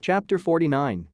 Chapter 49.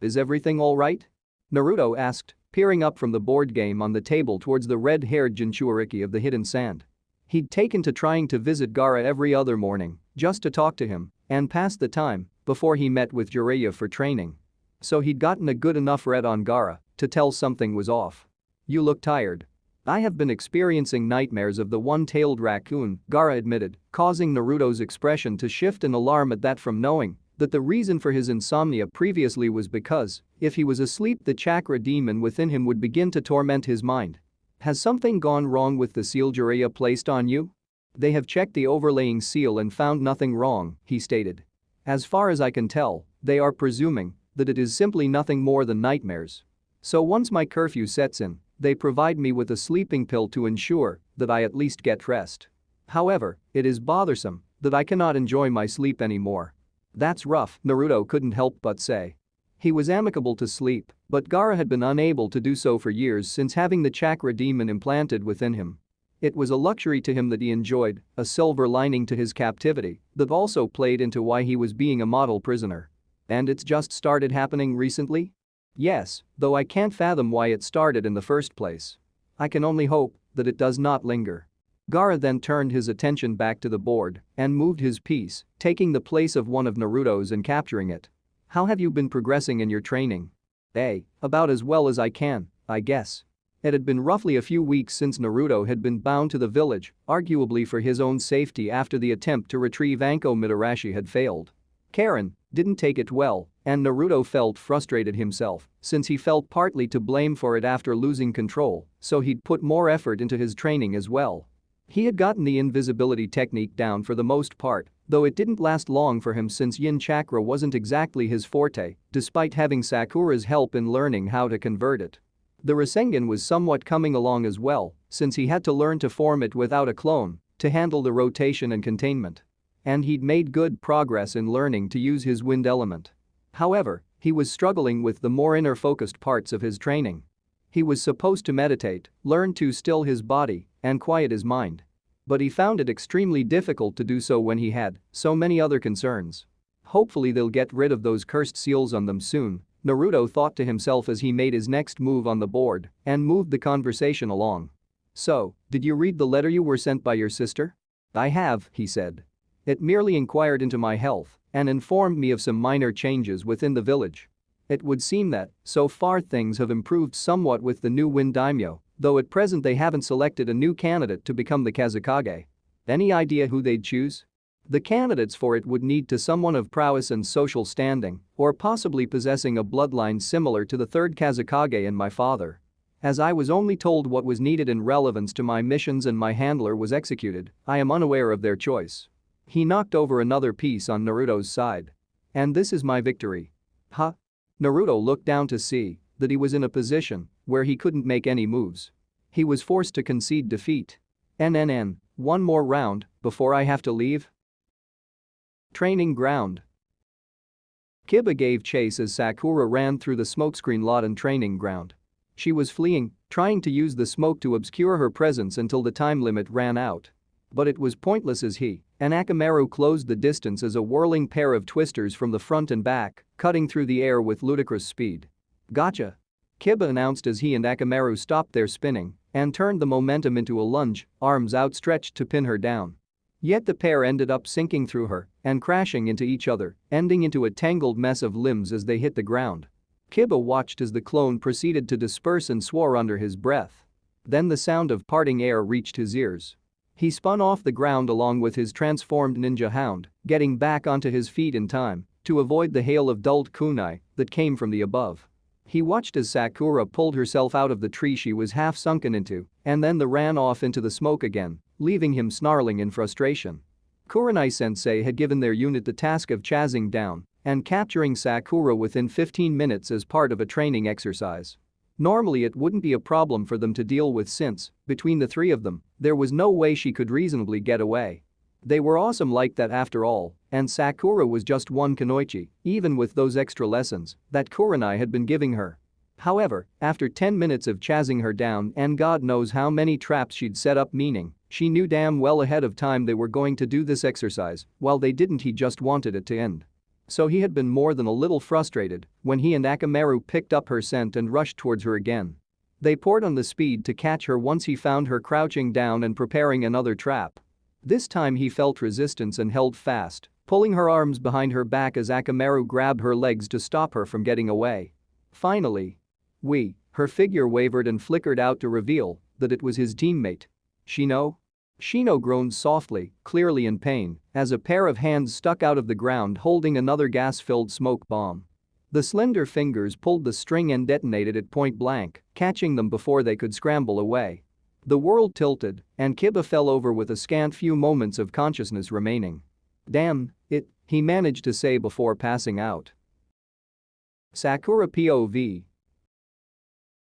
Is everything alright? Naruto asked, peering up from the board game on the table towards the red-haired Jinchuriki of the hidden sand. He'd taken to trying to visit Gaara every other morning just to talk to him and pass the time before he met with Jiraiya for training. So he'd gotten a good enough read on Gaara to tell something was off. You look tired. I have been experiencing nightmares of the one-tailed raccoon, Gaara admitted, causing Naruto's expression to shift in alarm at that from knowing that the reason for his insomnia previously was because, if he was asleep, the chakra demon within him would begin to torment his mind. Has something gone wrong with the seal Jiraiya placed on you? They have checked the overlaying seal and found nothing wrong, he stated. As far as I can tell, they are presuming that it is simply nothing more than nightmares. So once my curfew sets in, they provide me with a sleeping pill to ensure that I at least get rest. However, it is bothersome that I cannot enjoy my sleep anymore. That's rough, Naruto couldn't help but say. He was amicable to sleep, but Gaara had been unable to do so for years since having the chakra demon implanted within him. It was a luxury to him that he enjoyed, a silver lining to his captivity that also played into why he was being a model prisoner. And it's just started happening recently? Yes, though I can't fathom why it started in the first place. I can only hope that it does not linger. Gaara then turned his attention back to the board and moved his piece, taking the place of one of Naruto's and capturing it. How have you been progressing in your training? About as well as I can, I guess. It had been roughly a few weeks since Naruto had been bound to the village, arguably for his own safety after the attempt to retrieve Anko Mitarashi had failed. Karen didn't take it well, and Naruto felt frustrated himself since he felt partly to blame for it after losing control, so he'd put more effort into his training as well. He had gotten the invisibility technique down for the most part, though it didn't last long for him since yin chakra wasn't exactly his forte, despite having Sakura's help in learning how to convert it. The Rasengan was somewhat coming along as well, since he had to learn to form it without a clone to handle the rotation and containment. And he'd made good progress in learning to use his wind element. However, he was struggling with the more inner-focused parts of his training. He was supposed to meditate, learn to still his body, and quiet his mind. But he found it extremely difficult to do so when he had so many other concerns. Hopefully they'll get rid of those cursed seals on them soon, Naruto thought to himself as he made his next move on the board and moved the conversation along. So, did you read the letter you were sent by your sister? I have, he said. It merely inquired into my health and informed me of some minor changes within the village. It would seem that, so far, things have improved somewhat with the new Wind Daimyo, though at present they haven't selected a new candidate to become the Kazekage. Any idea who they'd choose? The candidates for it would need to someone of prowess and social standing, or possibly possessing a bloodline similar to the third Kazekage and my father. As I was only told what was needed in relevance to my missions and my handler was executed, I am unaware of their choice. He knocked over another piece on Naruto's side. And this is my victory. Huh? Naruto looked down to see that he was in a position where he couldn't make any moves. He was forced to concede defeat. One more round before I have to leave? Training ground. Kiba gave chase as Sakura ran through the smokescreen lot and training ground. She was fleeing, trying to use the smoke to obscure her presence until the time limit ran out. But it was pointless as he and Akamaru closed the distance as a whirling pair of twisters from the front and back, cutting through the air with ludicrous speed. Gotcha! Kiba announced as he and Akamaru stopped their spinning and turned the momentum into a lunge, arms outstretched to pin her down. Yet the pair ended up sinking through her and crashing into each other, ending into a tangled mess of limbs as they hit the ground. Kiba watched as the clone proceeded to disperse and swore under his breath. Then the sound of parting air reached his ears. He spun off the ground along with his transformed ninja hound, getting back onto his feet in time to avoid the hail of dulled kunai that came from the above. He watched as Sakura pulled herself out of the tree she was half sunken into and then ran off into the smoke again, leaving him snarling in frustration. Kurenai-sensei had given their unit the task of chasing down and capturing Sakura within 15 minutes as part of a training exercise. Normally it wouldn't be a problem for them to deal with since, between the three of them, there was no way she could reasonably get away. They were awesome like that after all, and Sakura was just one kunoichi, even with those extra lessons that Kurenai had been giving her. However, after 10 minutes of chasing her down and God knows how many traps she'd set up, meaning she knew damn well ahead of time they were going to do this exercise, while they didn't, he just wanted it to end. So he had been more than a little frustrated when he and Akamaru picked up her scent and rushed towards her again. They poured on the speed to catch her once he found her crouching down and preparing another trap. This time he felt resistance and held fast, pulling her arms behind her back as Akamaru grabbed her legs to stop her from getting away. Finally. Her figure wavered and flickered out to reveal that it was his teammate. Shino? Shino groaned softly, clearly in pain, as a pair of hands stuck out of the ground holding another gas-filled smoke bomb. The slender fingers pulled the string and detonated it point blank, catching them before they could scramble away. The world tilted, and Kiba fell over with a scant few moments of consciousness remaining. "Damn it," he managed to say before passing out. Sakura POV.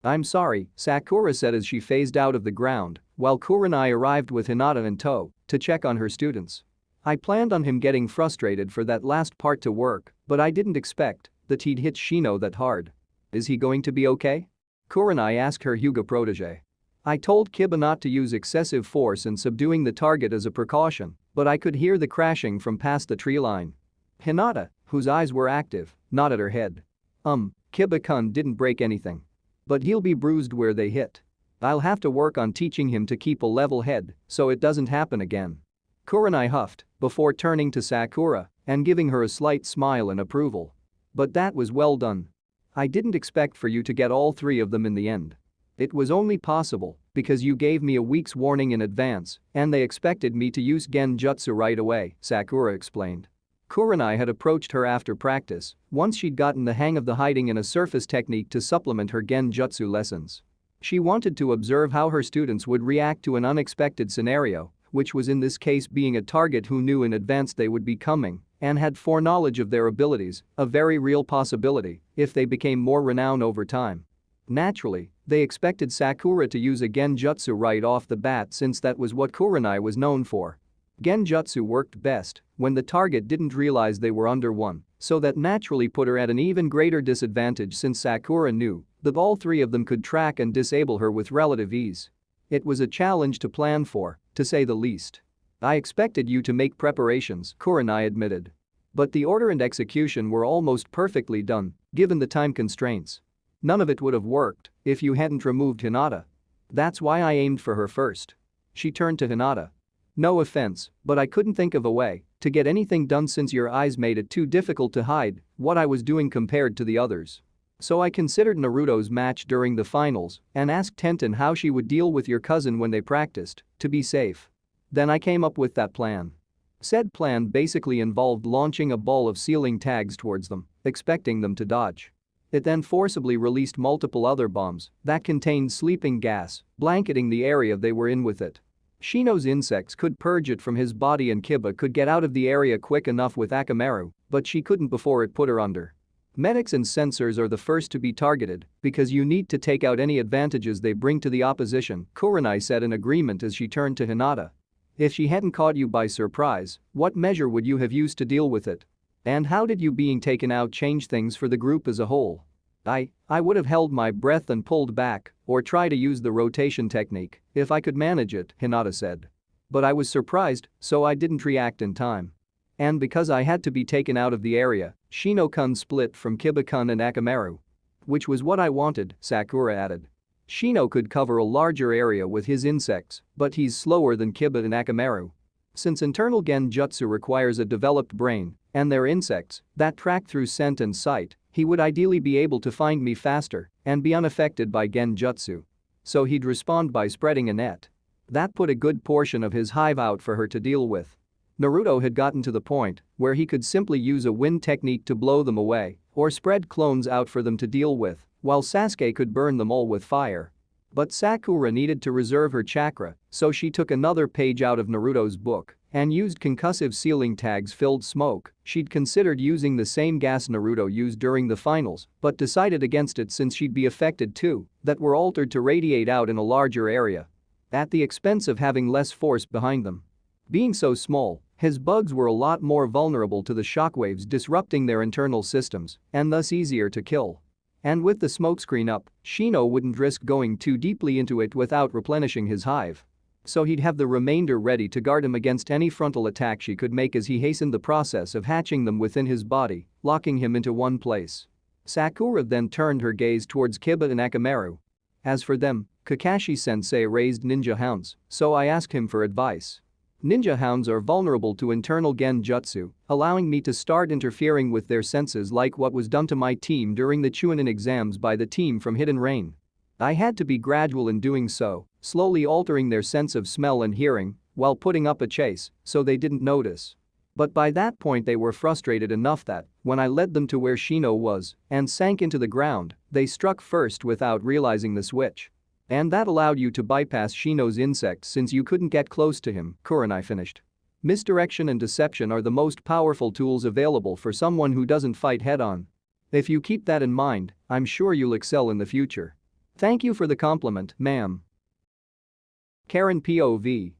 "I'm sorry," Sakura said as she phased out of the ground, while Kurenai arrived with Hinata in tow to check on her students. "I planned on him getting frustrated for that last part to work, but I didn't expect that he'd hit Shino that hard. Is he going to be okay?" Kurenai asked her Hyuga protege. "I told Kiba not to use excessive force in subduing the target as a precaution, but I could hear the crashing from past the tree line." Hinata, whose eyes were active, nodded her head. Kiba-kun didn't break anything. But he'll be bruised where they hit. I'll have to work on teaching him to keep a level head so it doesn't happen again." Kurenai huffed before turning to Sakura and giving her a slight smile in approval. "But that was well done. I didn't expect for you to get all three of them in the end. It was only possible because you gave me a week's warning in advance and they expected me to use Genjutsu right away," Sakura explained. Kurenai had approached her after practice once she'd gotten the hang of the hiding in a surface technique to supplement her Genjutsu lessons. She wanted to observe how her students would react to an unexpected scenario, which was in this case being a target who knew in advance they would be coming and had foreknowledge of their abilities, a very real possibility if they became more renowned over time. Naturally, they expected Sakura to use a Genjutsu right off the bat since that was what Kurenai was known for. Genjutsu worked best when the target didn't realize they were under one, so that naturally put her at an even greater disadvantage since Sakura knew that all three of them could track and disable her with relative ease. It was a challenge to plan for, to say the least. "I expected you to make preparations," Kurenai admitted. "But the order and execution were almost perfectly done, given the time constraints. None of it would have worked if you hadn't removed Hinata. That's why I aimed for her first." She turned to Hinata. "No offense, but I couldn't think of a way to get anything done since your eyes made it too difficult to hide what I was doing compared to the others. So I considered Naruto's match during the finals and asked Tenten how she would deal with your cousin when they practiced, to be safe. Then I came up with that plan." Said plan basically involved launching a ball of ceiling tags towards them, expecting them to dodge. It then forcibly released multiple other bombs that contained sleeping gas, blanketing the area they were in with it. Shino's insects could purge it from his body and Kiba could get out of the area quick enough with Akamaru, but she couldn't before it put her under. "Medics and sensors are the first to be targeted because you need to take out any advantages they bring to the opposition," Kurenai said in agreement as she turned to Hinata. "If she hadn't caught you by surprise, what measure would you have used to deal with it? And how did you being taken out change things for the group as a whole?" I would have held my breath and pulled back or try to use the rotation technique if I could manage it," Hinata said. "But I was surprised, so I didn't react in time. And because I had to be taken out of the area, Shino-kun split from Kiba-kun and Akamaru. Which was what I wanted," Sakura added. "Shino could cover a larger area with his insects, but he's slower than Kiba and Akamaru. Since internal Genjutsu requires a developed brain and their insects that track through scent and sight, he would ideally be able to find me faster and be unaffected by Genjutsu. So he'd respond by spreading a net. That put a good portion of his hive out for her to deal with. Naruto had gotten to the point where he could simply use a wind technique to blow them away or spread clones out for them to deal with, while Sasuke could burn them all with fire. But Sakura needed to reserve her chakra, so she took another page out of Naruto's book and used concussive ceiling tags filled smoke. She'd considered using the same gas Naruto used during the finals but decided against it since she'd be affected too, that were altered to radiate out in a larger area. At the expense of having less force behind them. Being so small, his bugs were a lot more vulnerable to the shockwaves disrupting their internal systems and thus easier to kill. And with the smokescreen up, Shino wouldn't risk going too deeply into it without replenishing his hive. so he'd have the remainder ready to guard him against any frontal attack she could make as he hastened the process of hatching them within his body, locking him into one place. Sakura then turned her gaze towards Kiba and Akamaru. As for them, Kakashi-sensei raised ninja hounds, so I asked him for advice. Ninja hounds are vulnerable to internal genjutsu, allowing me to start interfering with their senses like what was done to my team during the Chunin exams by the team from Hidden Rain. I had to be gradual in doing so, slowly altering their sense of smell and hearing while putting up a chase so they didn't notice. But by that point they were frustrated enough that, when I led them to where Shino was and sank into the ground, they struck first without realizing the switch. And that allowed you to bypass Shino's insects since you couldn't get close to him, Kurenai finished. Misdirection and deception are the most powerful tools available for someone who doesn't fight head-on. If you keep that in mind, I'm sure you'll excel in the future. Thank you for the compliment, ma'am. Karen POV.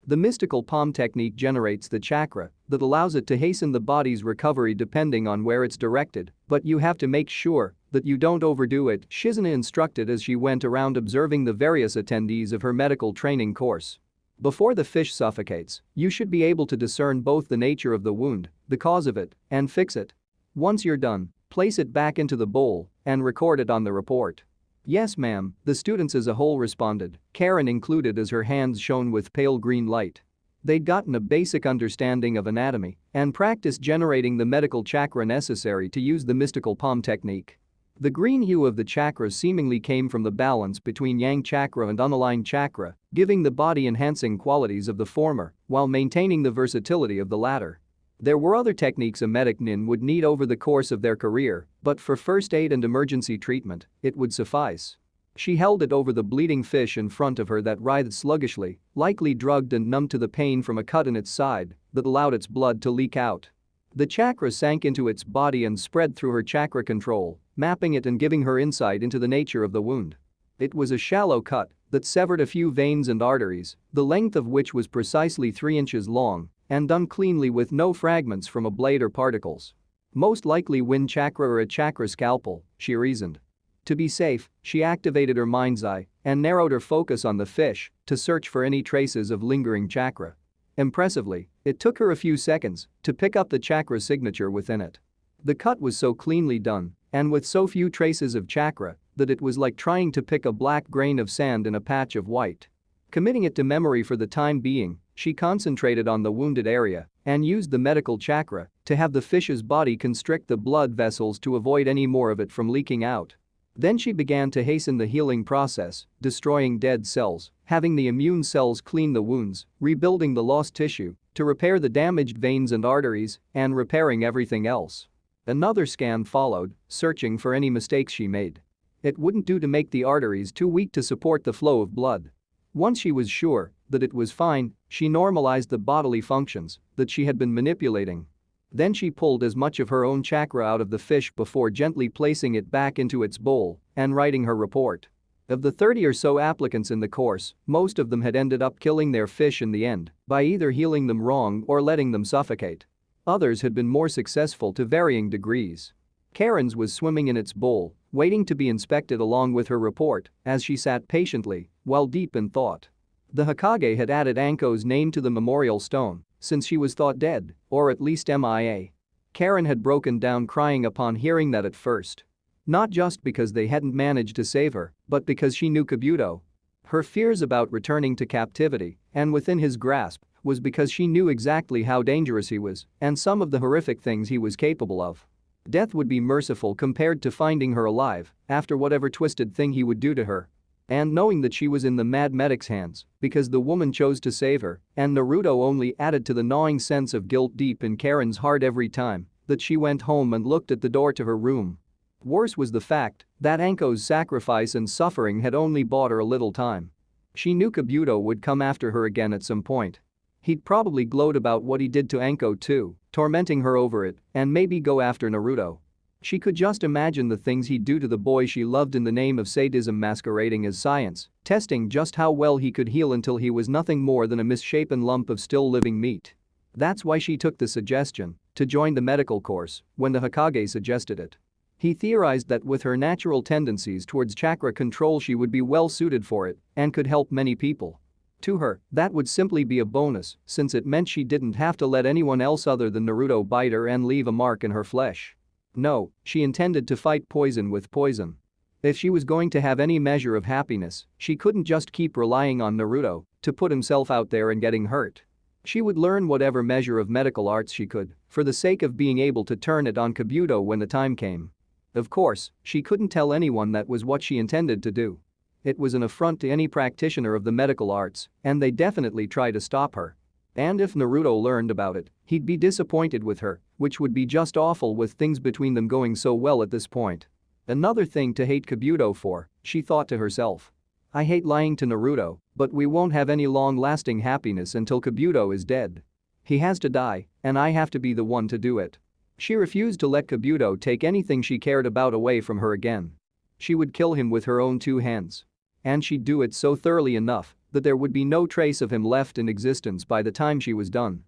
The mystical palm technique generates the chakra that allows it to hasten the body's recovery depending on where it's directed, but you have to make sure that you don't overdo it, Shizuna instructed as she went around observing the various attendees of her medical training course. Before the fish suffocates, you should be able to discern both the nature of the wound, the cause of it, and fix it. Once you're done, place it back into the bowl and record it on the report. Yes ma'am, the students as a whole responded, Karen included as her hands shone with pale green light. They'd gotten a basic understanding of anatomy and practiced generating the medical chakra necessary to use the mystical palm technique. The green hue of the chakras seemingly came from the balance between yang chakra and unaligned chakra, giving the body-enhancing qualities of the former while maintaining the versatility of the latter. There were other techniques a medic nin would need over the course of their career, but for first aid and emergency treatment, it would suffice. She held it over the bleeding fish in front of her that writhed sluggishly, likely drugged and numbed to the pain from a cut in its side that allowed its blood to leak out. The chakra sank into its body and spread through her chakra control, mapping it and giving her insight into the nature of the wound. It was a shallow cut that severed a few veins and arteries, the length of which was precisely 3 inches long, and done cleanly with no fragments from a blade or particles. Most likely wind chakra or a chakra scalpel, she reasoned. To be safe, she activated her mind's eye and narrowed her focus on the fish to search for any traces of lingering chakra. Impressively, it took her a few seconds to pick up the chakra signature within it. The cut was so cleanly done and with so few traces of chakra that it was like trying to pick a black grain of sand in a patch of white. Committing it to memory for the time being, she concentrated on the wounded area and used the medical chakra to have the fish's body constrict the blood vessels to avoid any more of it from leaking out. Then she began to hasten the healing process, destroying dead cells, having the immune cells clean the wounds, rebuilding the lost tissue to repair the damaged veins and arteries, and repairing everything else. Another scan followed, searching for any mistakes she made. It wouldn't do to make the arteries too weak to support the flow of blood. Once she was sure that it was fine, she normalized the bodily functions that she had been manipulating. Then she pulled as much of her own chakra out of the fish before gently placing it back into its bowl and writing her report. Of the 30 or so applicants in the course, most of them had ended up killing their fish in the end by either healing them wrong or letting them suffocate. Others had been more successful to varying degrees. Karen's was swimming in its bowl, waiting to be inspected along with her report as she sat patiently while deep in thought. The Hokage had added Anko's name to the memorial stone since she was thought dead, or at least MIA. Karen had broken down crying upon hearing that at first. Not just because they hadn't managed to save her, but because she knew Kabuto. Her fears about returning to captivity and within his grasp was because she knew exactly how dangerous he was and some of the horrific things he was capable of. Death would be merciful compared to finding her alive after whatever twisted thing he would do to her. And knowing that she was in the mad medic's hands because the woman chose to save her, and Naruto only added to the gnawing sense of guilt deep in Karen's heart every time that she went home and looked at the door to her room. Worse was the fact that Anko's sacrifice and suffering had only bought her a little time. She knew Kabuto would come after her again at some point. He'd probably gloat about what he did to Anko too, tormenting her over it, and maybe go after Naruto. She could just imagine the things he'd do to the boy she loved in the name of sadism masquerading as science, testing just how well he could heal until he was nothing more than a misshapen lump of still living meat. That's why she took the suggestion to join the medical course when the Hokage suggested it. He theorized that with her natural tendencies towards chakra control she would be well suited for it and could help many people. To her, that would simply be a bonus since it meant she didn't have to let anyone else other than Naruto bite her and leave a mark in her flesh. No, she intended to fight poison with poison. If she was going to have any measure of happiness, she couldn't just keep relying on Naruto to put himself out there and getting hurt. She would learn whatever measure of medical arts she could for the sake of being able to turn it on Kabuto when the time came. Of course, she couldn't tell anyone that was what she intended to do. It was an affront to any practitioner of the medical arts, and they definitely tried to stop her. And if Naruto learned about it, he'd be disappointed with her, which would be just awful with things between them going so well at this point. Another thing to hate Kabuto for, she thought to herself. I hate lying to Naruto, but we won't have any long-lasting happiness until Kabuto is dead. He has to die, and I have to be the one to do it. She refused to let Kabuto take anything she cared about away from her again. She would kill him with her own 2 hands. And she'd do it so thoroughly enough that there would be no trace of him left in existence by the time she was done.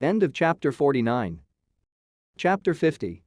End of chapter 49. Chapter 50.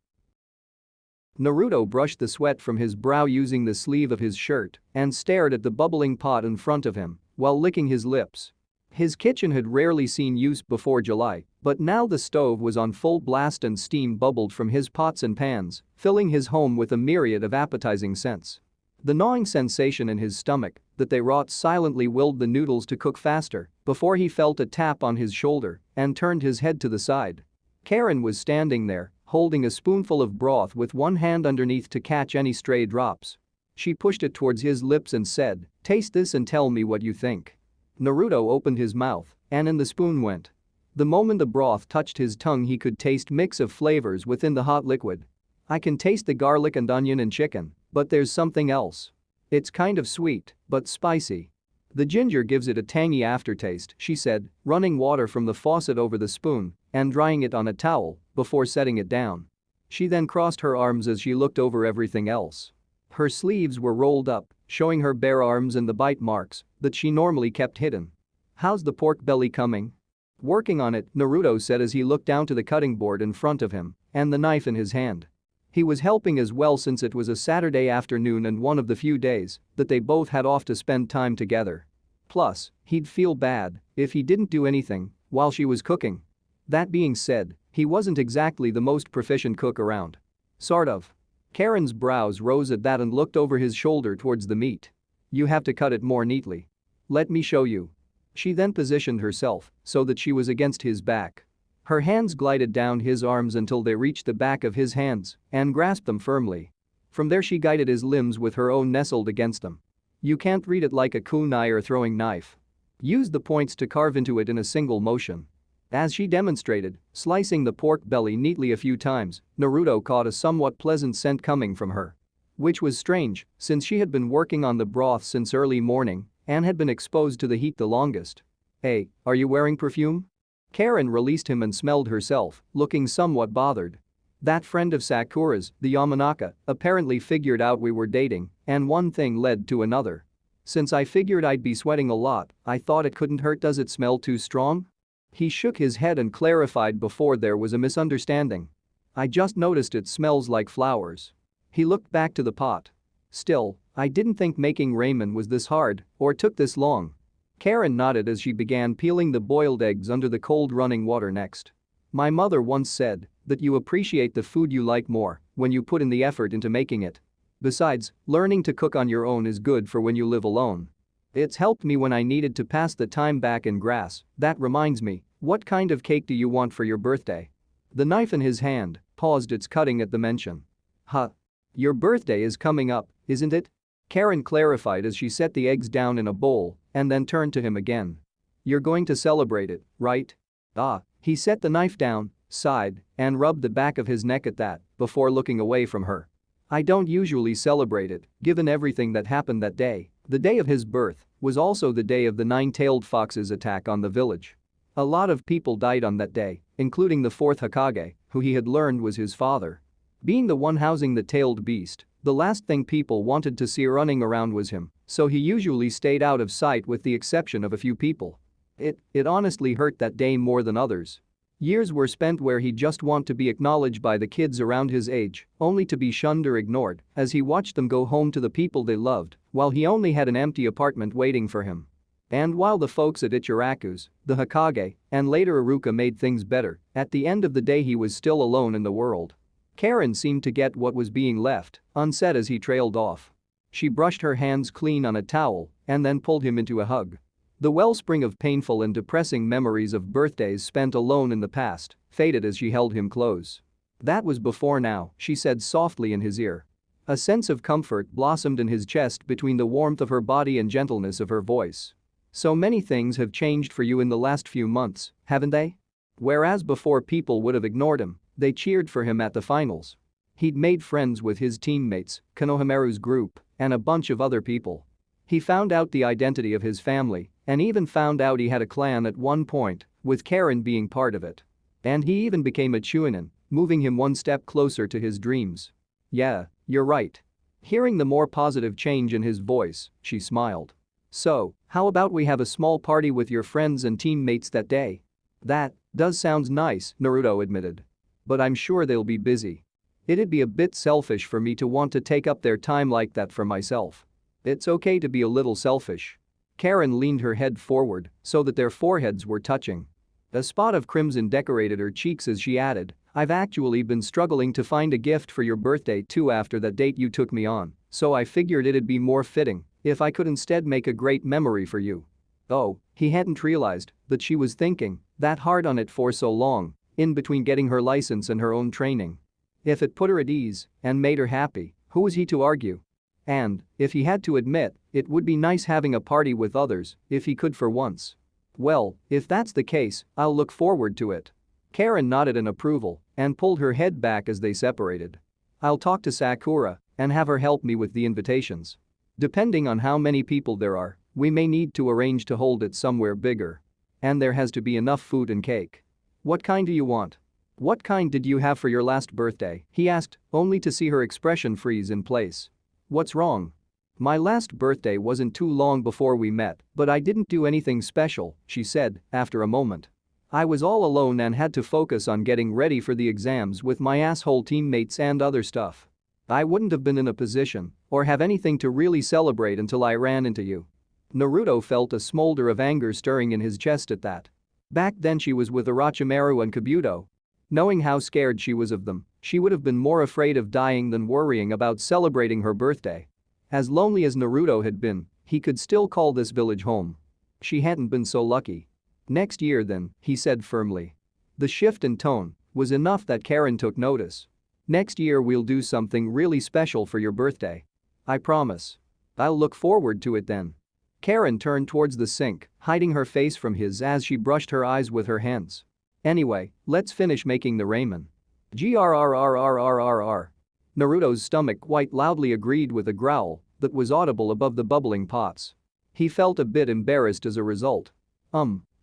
Naruto brushed the sweat from his brow using the sleeve of his shirt and stared at the bubbling pot in front of him while licking his lips. His kitchen had rarely seen use before July, but now the stove was on full blast and steam bubbled from his pots and pans, filling his home with a myriad of appetizing scents. The gnawing sensation in his stomach that they wrought silently willed the noodles to cook faster before he felt a tap on his shoulder and turned his head to the side. Karen was standing there, holding a spoonful of broth with one hand underneath to catch any stray drops. She pushed it towards his lips and said, "Taste this and tell me what you think." Naruto opened his mouth, and in the spoon went. The moment the broth touched his tongue he could taste mix of flavors within the hot liquid. I can taste the garlic and onion and chicken, but there's something else. It's kind of sweet, but spicy. The ginger gives it a tangy aftertaste, she said, running water from the faucet over the spoon and drying it on a towel before setting it down. She then crossed her arms as she looked over everything else. Her sleeves were rolled up, showing her bare arms and the bite marks that she normally kept hidden. How's the pork belly coming? Working on it, Naruto said as he looked down to the cutting board in front of him and the knife in his hand. He was helping as well since it was a Saturday afternoon and one of the few days that they both had off to spend time together. Plus, he'd feel bad if he didn't do anything while she was cooking. That being said, he wasn't exactly the most proficient cook around. Sort of. Karen's brows rose at that and looked over his shoulder towards the meat. You have to cut it more neatly. Let me show you. She then positioned herself so that she was against his back. Her hands glided down his arms until they reached the back of his hands and grasped them firmly. From there she guided his limbs with her own nestled against them. You can't read it like a kunai or throwing knife. Use the points to carve into it in a single motion. As she demonstrated, slicing the pork belly neatly a few times, Naruto caught a somewhat pleasant scent coming from her. Which was strange, since she had been working on the broth since early morning and had been exposed to the heat the longest. Hey, are you wearing perfume? Karen released him and smelled herself, looking somewhat bothered. That friend of Sakura's, the Yamanaka, apparently figured out we were dating, and one thing led to another. Since I figured I'd be sweating a lot, I thought it couldn't hurt. Does it smell too strong? He shook his head and clarified before there was a misunderstanding. I just noticed it smells like flowers. He looked back to the pot. Still, I didn't think making ramen was this hard or took this long. Karen nodded as she began peeling the boiled eggs under the cold running water next. My mother once said that you appreciate the food you like more when you put in the effort into making it. Besides, learning to cook on your own is good for when you live alone. It's helped me when I needed to pass the time back in grass. That reminds me, what kind of cake do you want for your birthday? The knife in his hand paused its cutting at the mention. Huh. Your birthday is coming up, isn't it? Karen clarified as she set the eggs down in a bowl and then turned to him again. You're going to celebrate it, right? Ah, he set the knife down, sighed, and rubbed the back of his neck at that before looking away from her. I don't usually celebrate it, given everything that happened that day. The day of his birth was also the day of the nine-tailed fox's attack on the village. A lot of people died on that day, including the fourth Hokage, who he had learned was his father. Being the one housing the tailed beast, the last thing people wanted to see running around was him, so he usually stayed out of sight with the exception of a few people. It honestly hurt that day more than others. Years were spent where he'd just want to be acknowledged by the kids around his age, only to be shunned or ignored as he watched them go home to the people they loved while he only had an empty apartment waiting for him. And while the folks at Ichiraku's, the Hokage, and later Iruka made things better, at the end of the day he was still alone in the world. Karen seemed to get what was being left unsaid as he trailed off. She brushed her hands clean on a towel and then pulled him into a hug. The wellspring of painful and depressing memories of birthdays spent alone in the past faded as she held him close. "That was before now," she said softly in his ear. A sense of comfort blossomed in his chest between the warmth of her body and gentleness of her voice. "So many things have changed for you in the last few months, haven't they?" Whereas before people would have ignored him, they cheered for him at the finals. He'd made friends with his teammates, Konohamaru's group, and a bunch of other people. He found out the identity of his family and even found out he had a clan at one point, with Karen being part of it. And he even became a Chunin, moving him one step closer to his dreams. "Yeah, you're right." Hearing the more positive change in his voice, she smiled. "So, how about we have a small party with your friends and teammates that day?" "That does sound nice," Naruto admitted. "But I'm sure they'll be busy. It'd be a bit selfish for me to want to take up their time like that for myself." "It's okay to be a little selfish." Karen leaned her head forward so that their foreheads were touching. A spot of crimson decorated her cheeks as she added, "I've actually been struggling to find a gift for your birthday too after that date you took me on, so I figured it'd be more fitting if I could instead make a great memory for you." Oh, he hadn't realized that she was thinking that hard on it for so long, in between getting her license and her own training. If it put her at ease and made her happy, who was he to argue? And, if he had to admit, it would be nice having a party with others, if he could for once. "Well, if that's the case, I'll look forward to it." Karen nodded in approval and pulled her head back as they separated. "I'll talk to Sakura and have her help me with the invitations. Depending on how many people there are, we may need to arrange to hold it somewhere bigger. And there has to be enough food and cake." "What kind do you want?" "What kind did you have for your last birthday?" he asked, only to see her expression freeze in place. "What's wrong?" "My last birthday wasn't too long before we met, but I didn't do anything special," she said, after a moment. "I was all alone and had to focus on getting ready for the exams with my asshole teammates and other stuff. I wouldn't have been in a position or have anything to really celebrate until I ran into you." Naruto felt a smolder of anger stirring in his chest at that. Back then she was with Orochimaru and Kabuto. Knowing how scared she was of them, she would have been more afraid of dying than worrying about celebrating her birthday. As lonely as Naruto had been, he could still call this village home. She hadn't been so lucky. "Next year then," he said firmly. The shift in tone was enough that Karen took notice. "Next year we'll do something really special for your birthday. I promise." "I'll look forward to it then." Karen turned towards the sink, hiding her face from his as she brushed her eyes with her hands. "Anyway, let's finish making the ramen." Grrrrrrrrrr. Naruto's stomach quite loudly agreed with a growl that was audible above the bubbling pots. He felt a bit embarrassed as a result.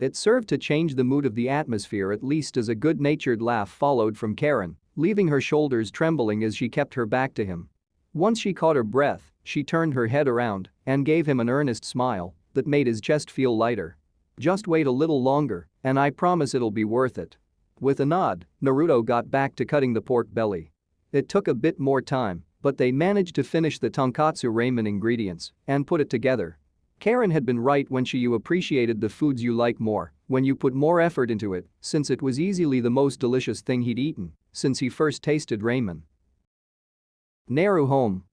It served to change the mood of the atmosphere at least as a good-natured laugh followed from Karen, leaving her shoulders trembling as she kept her back to him. Once she caught her breath, she turned her head around and gave him an earnest smile that made his chest feel lighter. "Just wait a little longer, and I promise it'll be worth it." With a nod, Naruto got back to cutting the pork belly. It took a bit more time, but they managed to finish the tonkatsu ramen ingredients and put it together. Karen had been right when you appreciated the foods you like more when you put more effort into it, since it was easily the most delicious thing he'd eaten since he first tasted ramen. "Naru home."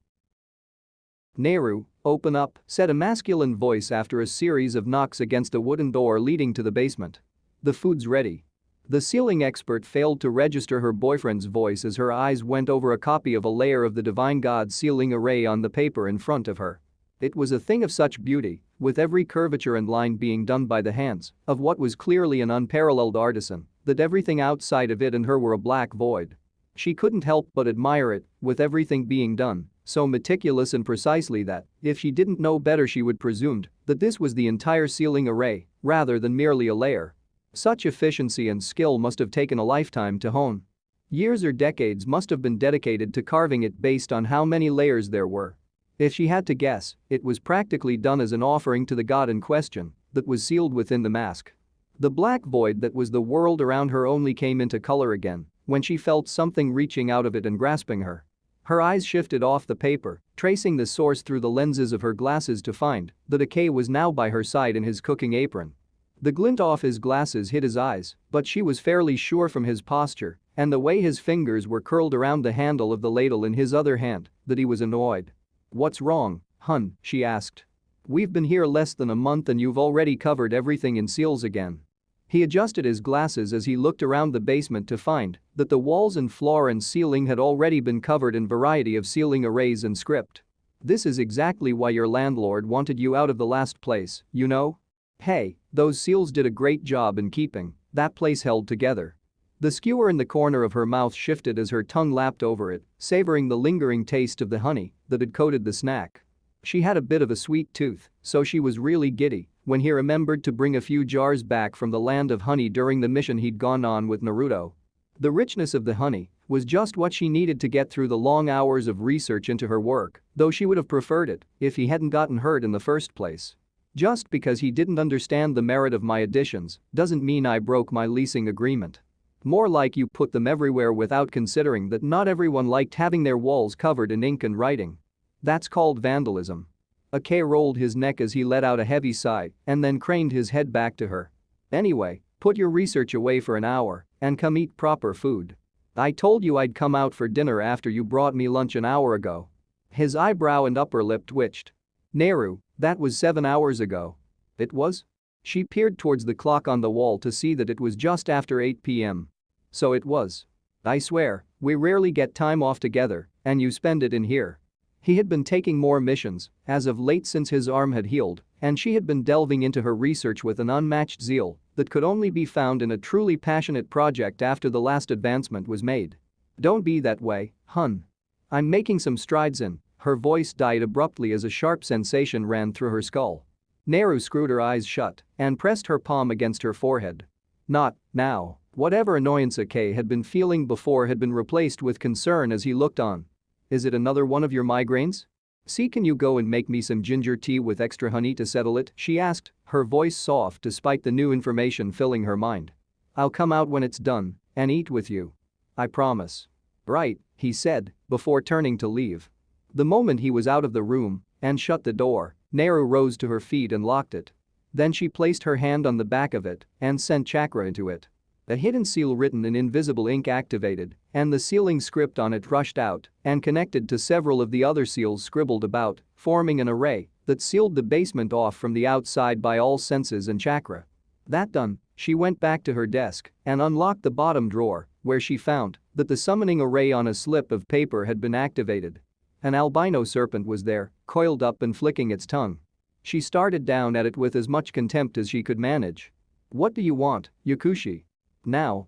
"Naru, open up," said a masculine voice after a series of knocks against a wooden door leading to the basement. "The food's ready." The ceiling expert failed to register her boyfriend's voice as her eyes went over a copy of a layer of the Divine God sealing array on the paper in front of her. It was a thing of such beauty, with every curvature and line being done by the hands of what was clearly an unparalleled artisan, that everything outside of it and her were a black void. She couldn't help but admire it, with everything being done so meticulous and precisely that, if she didn't know better, she would presumed that this was the entire ceiling array rather than merely a layer. Such efficiency and skill must have taken a lifetime to hone. Years or decades must have been dedicated to carving it based on how many layers there were. If she had to guess, it was practically done as an offering to the god in question that was sealed within the mask. The black void that was the world around her only came into color again when she felt something reaching out of it and grasping her. Her eyes shifted off the paper, tracing the source through the lenses of her glasses to find that Akay was now by her side in his cooking apron. The glint off his glasses hit his eyes, but she was fairly sure from his posture and the way his fingers were curled around the handle of the ladle in his other hand that he was annoyed. "What's wrong, hun?" she asked. "We've been here less than a month and you've already covered everything in seals again." He adjusted his glasses as he looked around the basement to find that the walls and floor and ceiling had already been covered in variety of sealing arrays and script. "This is exactly why your landlord wanted you out of the last place, you know? Hey, those seals did a great job in keeping that place held together." The skewer in the corner of her mouth shifted as her tongue lapped over it, savoring the lingering taste of the honey that had coated the snack. She had a bit of a sweet tooth, so she was really giddy when he remembered to bring a few jars back from the land of honey during the mission he'd gone on with Naruto. The richness of the honey was just what she needed to get through the long hours of research into her work, though she would have preferred it if he hadn't gotten hurt in the first place. "Just because he didn't understand the merit of my additions doesn't mean I broke my leasing agreement. More like you put them everywhere without considering that not everyone liked having their walls covered in ink and writing. That's called vandalism." Akay rolled his neck as he let out a heavy sigh and then craned his head back to her. "Anyway, put your research away for an hour and come eat proper food. I told you I'd come out for dinner after you brought me lunch an hour ago." His eyebrow and upper lip twitched. "Neru, that was 7 hours ago." "It was?" She peered towards the clock on the wall to see that it was just after 8 p.m. "So it was. I swear, we rarely get time off together, and you spend it in here." He had been taking more missions as of late since his arm had healed, and she had been delving into her research with an unmatched zeal that could only be found in a truly passionate project after the last advancement was made. "Don't be that way, hun. I'm making some strides in." Her voice died abruptly as a sharp sensation ran through her skull. Neru screwed her eyes shut and pressed her palm against her forehead. "Not now." Whatever annoyance Akay had been feeling before had been replaced with concern as he looked on. "Is it another one of your migraines? See, can you go and make me some ginger tea with extra honey to settle it?" she asked, her voice soft despite the new information filling her mind. "I'll come out when it's done and eat with you. I promise." "Right," he said before turning to leave. The moment he was out of the room and shut the door, Neru rose to her feet and locked it. Then she placed her hand on the back of it and sent chakra into it. A hidden seal written in invisible ink activated, and the sealing script on it rushed out and connected to several of the other seals scribbled about, forming an array that sealed the basement off from the outside by all senses and chakra. That done, she went back to her desk and unlocked the bottom drawer, where she found that the summoning array on a slip of paper had been activated. An albino serpent was there, coiled up and flicking its tongue. She started down at it with as much contempt as she could manage. "What do you want, Yakushi? Now.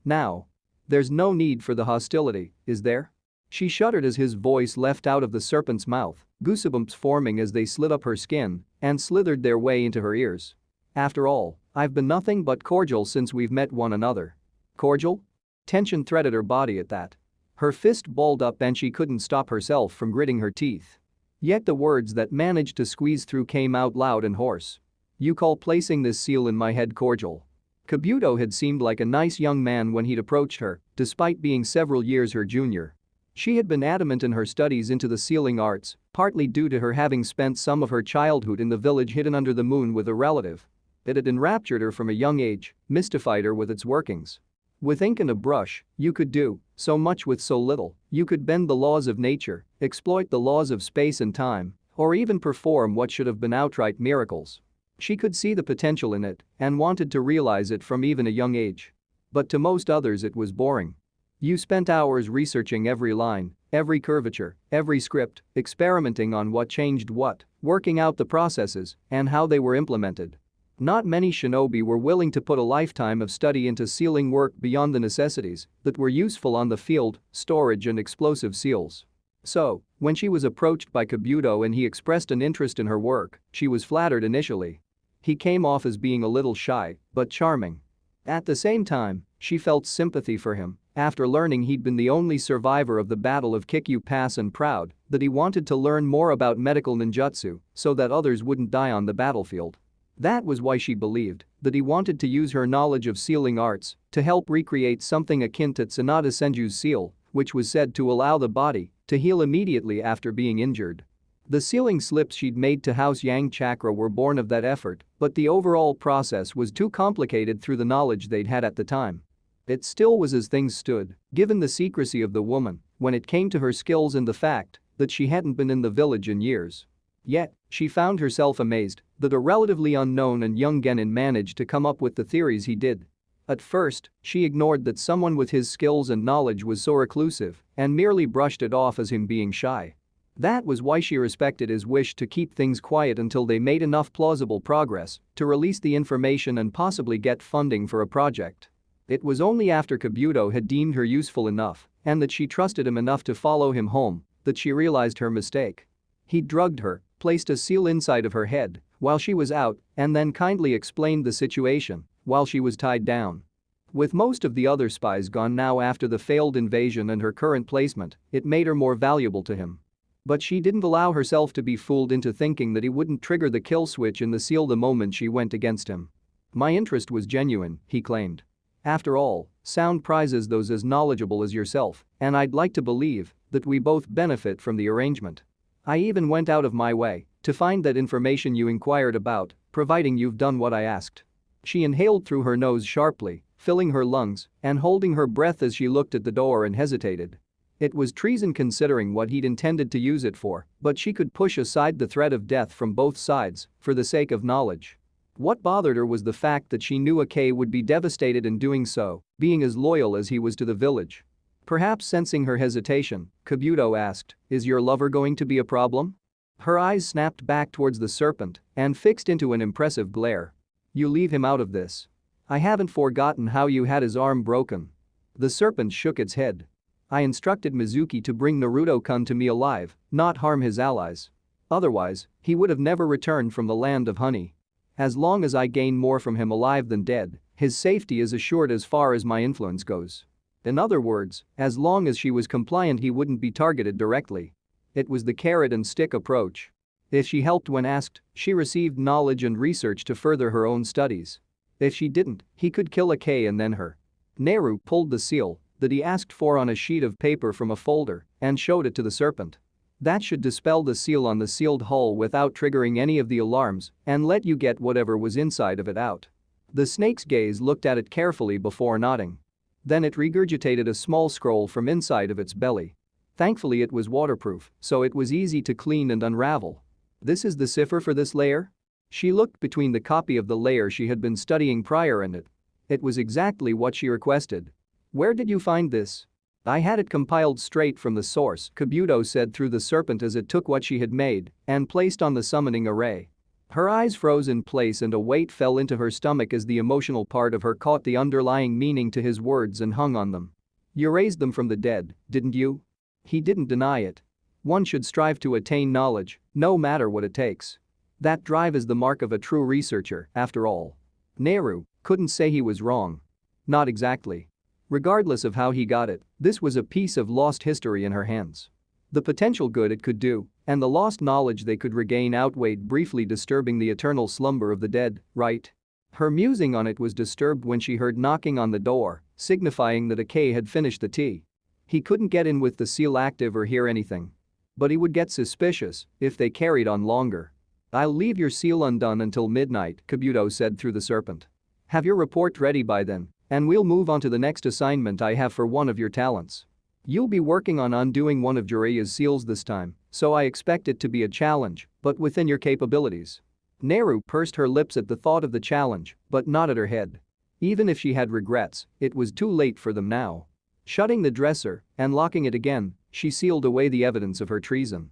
There's no need for the hostility, is there?" She shuddered as his voice left out of the serpent's mouth, goosebumps forming as they slid up her skin and slithered their way into her ears. "After all, I've been nothing but cordial since we've met one another." "Cordial?" Tension threaded her body at that. Her fist balled up and she couldn't stop herself from gritting her teeth. Yet the words that managed to squeeze through came out loud and hoarse. "You call placing this seal in my head cordial?" Kabuto had seemed like a nice young man when he'd approached her, despite being several years her junior. She had been adamant in her studies into the sealing arts, partly due to her having spent some of her childhood in the village hidden under the moon with a relative. It had enraptured her from a young age, mystified her with its workings. With ink and a brush, you could do so much with so little. You could bend the laws of nature, exploit the laws of space and time, or even perform what should have been outright miracles. She could see the potential in it and wanted to realize it from even a young age. But to most others it was boring. You spent hours researching every line, every curvature, every script, experimenting on what changed what, working out the processes and how they were implemented. Not many shinobi were willing to put a lifetime of study into sealing work beyond the necessities that were useful on the field, storage and explosive seals. So, when she was approached by Kabuto and he expressed an interest in her work, she was flattered initially. He came off as being a little shy, but charming. At the same time, she felt sympathy for him after learning he'd been the only survivor of the Battle of Kikyu Pass and proud that he wanted to learn more about medical ninjutsu so that others wouldn't die on the battlefield. That was why she believed that he wanted to use her knowledge of sealing arts to help recreate something akin to Tsunade Senju's seal, which was said to allow the body to heal immediately after being injured. The ceiling slips she'd made to house Yang chakra were born of that effort, but the overall process was too complicated through the knowledge they'd had at the time. It still was as things stood, given the secrecy of the woman, when it came to her skills and the fact that she hadn't been in the village in years. Yet, she found herself amazed that a relatively unknown and young genin managed to come up with the theories he did. At first, she ignored that someone with his skills and knowledge was so reclusive and merely brushed it off as him being shy. That was why she respected his wish to keep things quiet until they made enough plausible progress to release the information and possibly get funding for a project. It was only after Kabuto had deemed her useful enough and that she trusted him enough to follow him home that she realized her mistake. He drugged her, placed a seal inside of her head while she was out, and then kindly explained the situation while she was tied down. With most of the other spies gone now after the failed invasion and her current placement, it made her more valuable to him. But she didn't allow herself to be fooled into thinking that he wouldn't trigger the kill switch in the seal the moment she went against him. My interest was genuine, he claimed. After all, sound prizes those as knowledgeable as yourself, and I'd like to believe that we both benefit from the arrangement. I even went out of my way to find that information you inquired about, providing you've done what I asked. She inhaled through her nose sharply, filling her lungs and holding her breath as she looked at the door and hesitated. It was treason considering what he'd intended to use it for, but she could push aside the threat of death from both sides for the sake of knowledge. What bothered her was the fact that she knew Akei would be devastated in doing so, being as loyal as he was to the village. Perhaps sensing her hesitation, Kabuto asked, "Is your lover going to be a problem?" Her eyes snapped back towards the serpent and fixed into an impressive glare. "You leave him out of this. I haven't forgotten how you had his arm broken." The serpent shook its head. "I instructed Mizuki to bring Naruto-kun to me alive, not harm his allies. Otherwise, he would have never returned from the land of honey. As long as I gain more from him alive than dead, his safety is assured as far as my influence goes." In other words, as long as she was compliant he wouldn't be targeted directly. It was the carrot and stick approach. If she helped when asked, she received knowledge and research to further her own studies. If she didn't, he could kill Akei and then her. Neru pulled the seal that he asked for on a sheet of paper from a folder and showed it to the serpent. That should dispel the seal on the sealed hull without triggering any of the alarms and let you get whatever was inside of it out. The snake's gaze looked at it carefully before nodding. Then it regurgitated a small scroll from inside of its belly. Thankfully it was waterproof, so it was easy to clean and unravel. "This is the cipher for this layer?" She looked between the copy of the layer she had been studying prior and it. It was exactly what she requested. "Where did you find this?" "I had it compiled straight from the source," Kabuto said through the serpent as it took what she had made and placed on the summoning array. Her eyes froze in place and a weight fell into her stomach as the emotional part of her caught the underlying meaning to his words and hung on them. "You raised them from the dead, didn't you?" He didn't deny it. One should strive to attain knowledge, no matter what it takes. That drive is the mark of a true researcher, after all. Neru couldn't say he was wrong. Not exactly. Regardless of how he got it, this was a piece of lost history in her hands. The potential good it could do and the lost knowledge they could regain outweighed briefly disturbing the eternal slumber of the dead, right? Her musing on it was disturbed when she heard knocking on the door, signifying that Akei had finished the tea. He couldn't get in with the seal active or hear anything. But he would get suspicious if they carried on longer. "I'll leave your seal undone until midnight," Kabuto said through the serpent. "Have your report ready by then, and we'll move on to the next assignment I have for one of your talents. You'll be working on undoing one of Jiraiya's seals this time, so I expect it to be a challenge, but within your capabilities." Neru pursed her lips at the thought of the challenge, but nodded her head. Even if she had regrets, it was too late for them now. Shutting the dresser and locking it again, she sealed away the evidence of her treason.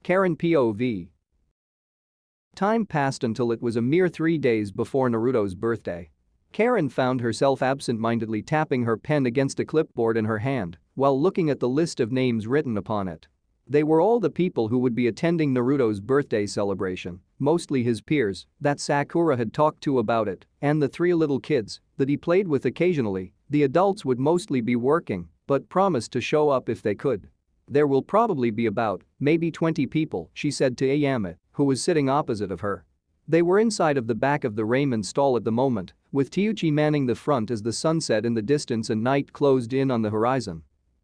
Karen POV. Time passed until it was a mere 3 days before Naruto's birthday. Karen found herself absent-mindedly tapping her pen against a clipboard in her hand while looking at the list of names written upon it. They were all the people who would be attending Naruto's birthday celebration, mostly his peers that Sakura had talked to about it, and the 3 little kids that he played with occasionally. The adults would mostly be working, but promised to show up if they could. "There will probably be about, maybe 20 people," she said to Ayame, who was sitting opposite of her. They were inside of the back of the ramen stall at the moment, with Teuchi manning the front as the sun set in the distance and night closed in on the horizon.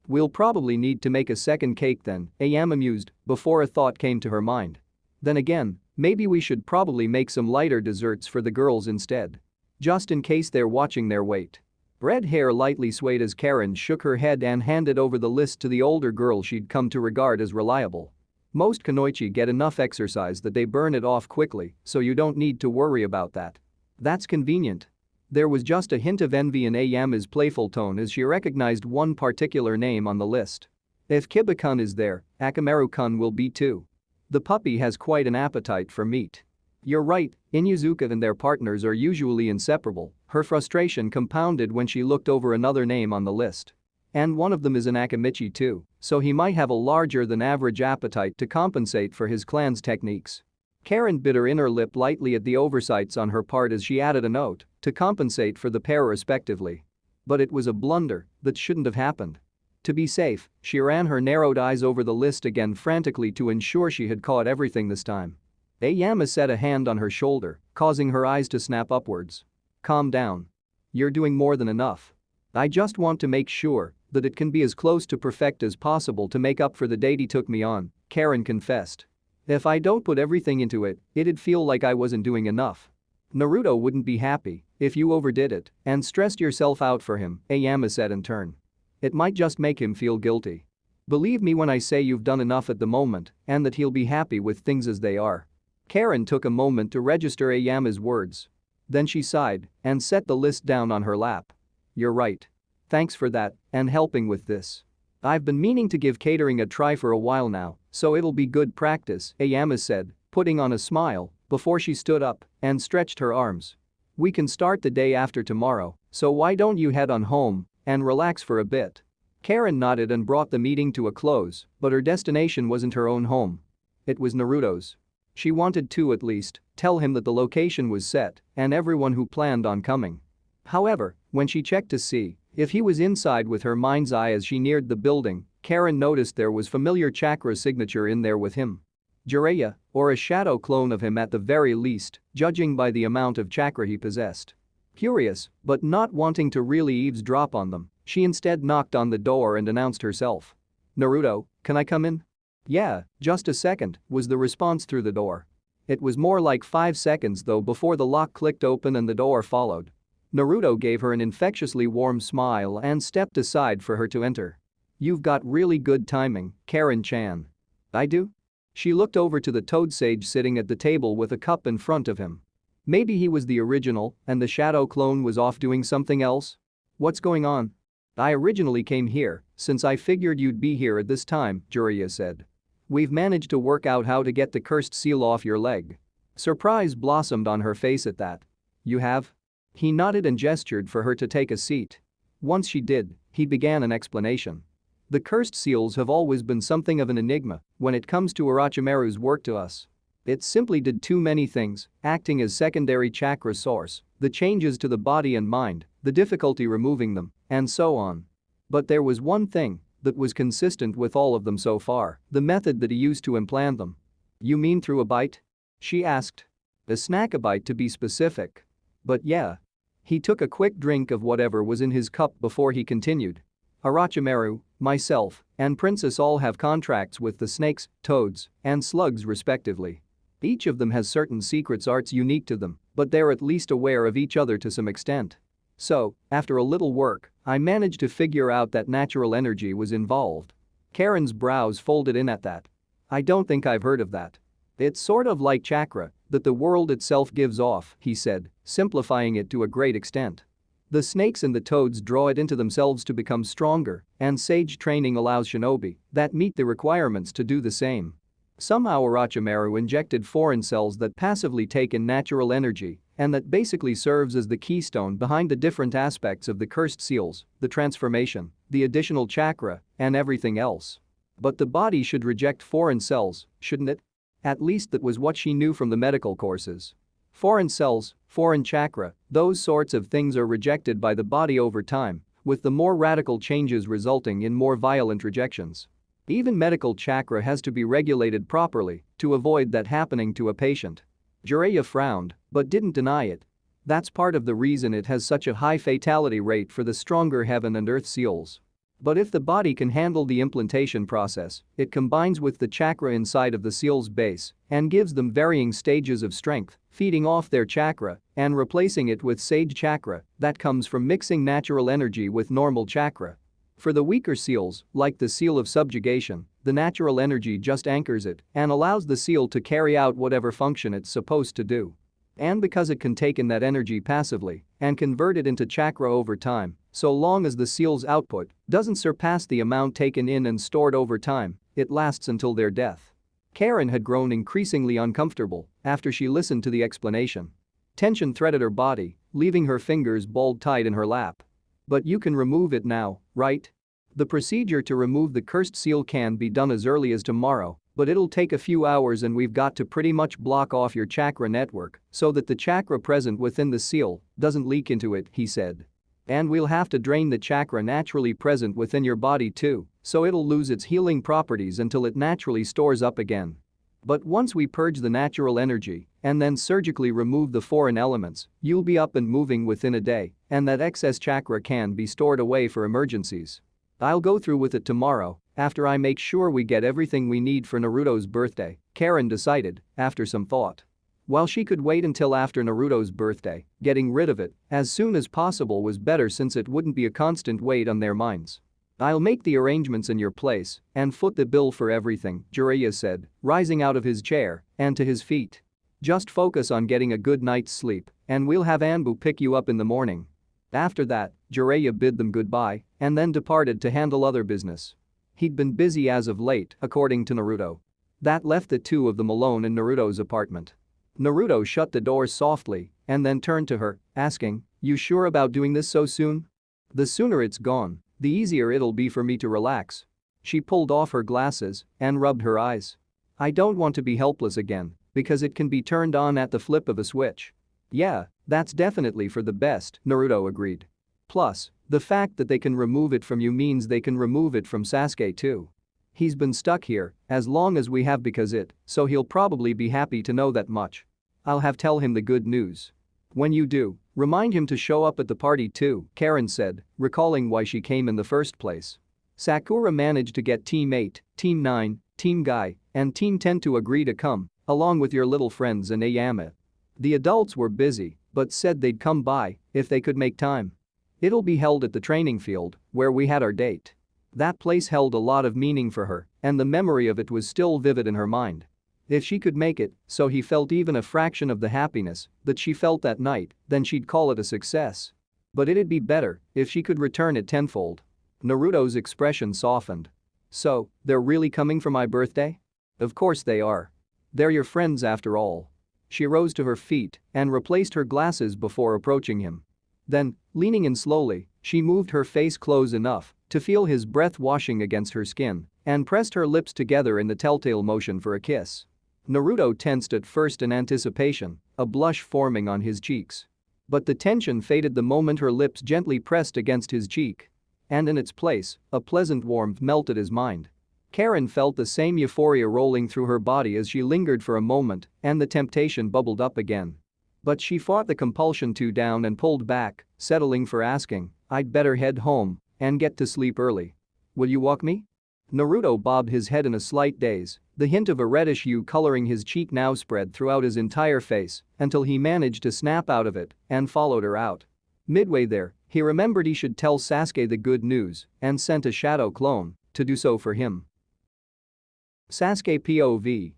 We'll probably need to make a second cake then, AM amused, before a thought came to her mind. Then again, maybe we should probably make some lighter desserts for the girls instead. Just in case they're watching their weight. Red hair lightly swayed as Karen shook her head and handed over the list to the older girl she'd come to regard as reliable. Most kunoichi get enough exercise that they burn it off quickly, so you don't need to worry about that. That's convenient. There was just a hint of envy in Ayama's playful tone as she recognized one particular name on the list. If Kiba-kun is there, Akamaru-kun will be too. The puppy has quite an appetite for meat. You're right, Inuzuka and their partners are usually inseparable, her frustration compounded when she looked over another name on the list. And one of them is an Akamichi too, so he might have a larger than average appetite to compensate for his clan's techniques. Karen bit her inner lip lightly at the oversights on her part as she added a note to compensate for the pair respectively. But it was a blunder that shouldn't have happened. To be safe, she ran her narrowed eyes over the list again frantically to ensure she had caught everything this time. Ayama set a hand on her shoulder, causing her eyes to snap upwards. Calm down. You're doing more than enough. I just want to make sure that it can be as close to perfect as possible to make up for the date he took me on, Karen confessed. If I don't put everything into it, it'd feel like I wasn't doing enough. Naruto wouldn't be happy if you overdid it and stressed yourself out for him, Ayama said in turn. It might just make him feel guilty. Believe me when I say you've done enough at the moment and that he'll be happy with things as they are. Karen took a moment to register Ayama's words. Then she sighed and set the list down on her lap. You're right. Thanks for that and helping with this. I've been meaning to give catering a try for a while now, so it'll be good practice, Ayama said, putting on a smile before she stood up and stretched her arms. We can start the day after tomorrow, so why don't you head on home and relax for a bit? Karen nodded and brought the meeting to a close, but her destination wasn't her own home. It was Naruto's. She wanted to at least tell him that the location was set and everyone who planned on coming. However, when she checked to see if he was inside with her mind's eye as she neared the building, Karen noticed there was familiar chakra signature in there with him. Jiraiya, or a shadow clone of him at the very least, judging by the amount of chakra he possessed. Curious, but not wanting to really eavesdrop on them, she instead knocked on the door and announced herself. Naruto, can I come in? Yeah, just a second, was the response through the door. It was more like 5 seconds though before the lock clicked open and the door followed. Naruto gave her an infectiously warm smile and stepped aside for her to enter. You've got really good timing, Karen-chan. I do? She looked over to the toad sage sitting at the table with a cup in front of him. Maybe he was the original and the shadow clone was off doing something else? What's going on? I originally came here since I figured you'd be here at this time, Jiraiya said. We've managed to work out how to get the cursed seal off your leg. Surprise blossomed on her face at that. You have? He nodded and gestured for her to take a seat. Once she did, he began an explanation. The cursed seals have always been something of an enigma when it comes to Orochimaru's work to us. It simply did too many things, acting as secondary chakra source, the changes to the body and mind, the difficulty removing them, and so on. But there was one thing that was consistent with all of them so far, the method that he used to implant them. You mean through a bite? She asked. A snack-a-bite to be specific. But yeah. He took a quick drink of whatever was in his cup before he continued. Orochimaru, myself, and Princess all have contracts with the snakes, toads, and slugs respectively. Each of them has certain secrets arts unique to them, but they're at least aware of each other to some extent. So, after a little work, I managed to figure out that natural energy was involved. Karen's brows folded in at that. I don't think I've heard of that. It's sort of like chakra that the world itself gives off, he said, simplifying it to a great extent. The snakes and the toads draw it into themselves to become stronger, and sage training allows shinobi that meet the requirements to do the same. Somehow Orochimaru injected foreign cells that passively take in natural energy and that basically serves as the keystone behind the different aspects of the cursed seals, the transformation, the additional chakra, and everything else. But the body should reject foreign cells, shouldn't it? At least that was what she knew from the medical courses. Foreign cells, foreign chakra, those sorts of things are rejected by the body over time, with the more radical changes resulting in more violent rejections. Even medical chakra has to be regulated properly to avoid that happening to a patient. Jiraiya frowned, but didn't deny it. That's part of the reason it has such a high fatality rate for the stronger heaven and earth seals. But if the body can handle the implantation process, it combines with the chakra inside of the seal's base and gives them varying stages of strength, feeding off their chakra and replacing it with sage chakra that comes from mixing natural energy with normal chakra. For the weaker seals, like the seal of subjugation, the natural energy just anchors it and allows the seal to carry out whatever function it's supposed to do. And because it can take in that energy passively and convert it into chakra over time, so long as the seal's output doesn't surpass the amount taken in and stored over time, it lasts until their death. Karen had grown increasingly uncomfortable after she listened to the explanation. Tension threaded her body, leaving her fingers balled tight in her lap. But you can remove it now, right? The procedure to remove the cursed seal can be done as early as tomorrow, but it'll take a few hours and we've got to pretty much block off your chakra network so that the chakra present within the seal doesn't leak into it, he said. And we'll have to drain the chakra naturally present within your body too, so it'll lose its healing properties until it naturally stores up again. But once we purge the natural energy and then surgically remove the foreign elements, you'll be up and moving within a day, and that excess chakra can be stored away for emergencies. I'll go through with it tomorrow after I make sure we get everything we need for Naruto's birthday, Karen decided after some thought. While she could wait until after Naruto's birthday, getting rid of it as soon as possible was better since it wouldn't be a constant weight on their minds. I'll make the arrangements in your place and foot the bill for everything, Jiraiya said, rising out of his chair and to his feet. Just focus on getting a good night's sleep and we'll have Anbu pick you up in the morning. After that, Jiraiya bid them goodbye and then departed to handle other business. He'd been busy as of late, according to Naruto. That left the two of them alone in Naruto's apartment. Naruto shut the door softly and then turned to her, asking, "You sure about doing this so soon? The sooner it's gone, the easier it'll be for me to relax." She pulled off her glasses and rubbed her eyes. "I don't want to be helpless again, because it can be turned on at the flip of a switch." "Yeah, that's definitely for the best," Naruto agreed. "Plus, the fact that they can remove it from you means they can remove it from Sasuke too. He's been stuck here as long as we have so he'll probably be happy to know that much. I'll have tell him the good news. When you do, remind him to show up at the party too," Karen said, recalling why she came in the first place. Sakura managed to get Team 8, Team 9, Team Guy, and Team 10 to agree to come, along with your little friends and Ayame. The adults were busy, but said they'd come by if they could make time. It'll be held at the training field, where we had our date. That place held a lot of meaning for her, and the memory of it was still vivid in her mind. If she could make it, so he felt even a fraction of the happiness that she felt that night, then she'd call it a success. But it'd be better if she could return it tenfold. Naruto's expression softened. "So, they're really coming for my birthday?" "Of course they are. They're your friends after all." She rose to her feet and replaced her glasses before approaching him. Then, leaning in slowly, she moved her face close enough to feel his breath washing against her skin and pressed her lips together in the telltale motion for a kiss. Naruto tensed at first in anticipation, a blush forming on his cheeks. But the tension faded the moment her lips gently pressed against his cheek. And in its place, a pleasant warmth melted his mind. Karen felt the same euphoria rolling through her body as she lingered for a moment and the temptation bubbled up again. But she fought the compulsion to down and pulled back, settling for asking, "I'd better head home and get to sleep early. Will you walk me?" Naruto bobbed his head in a slight daze, the hint of a reddish hue coloring his cheek now spread throughout his entire face until he managed to snap out of it and followed her out. Midway there, he remembered he should tell Sasuke the good news and sent a shadow clone to do so for him. Sasuke POV.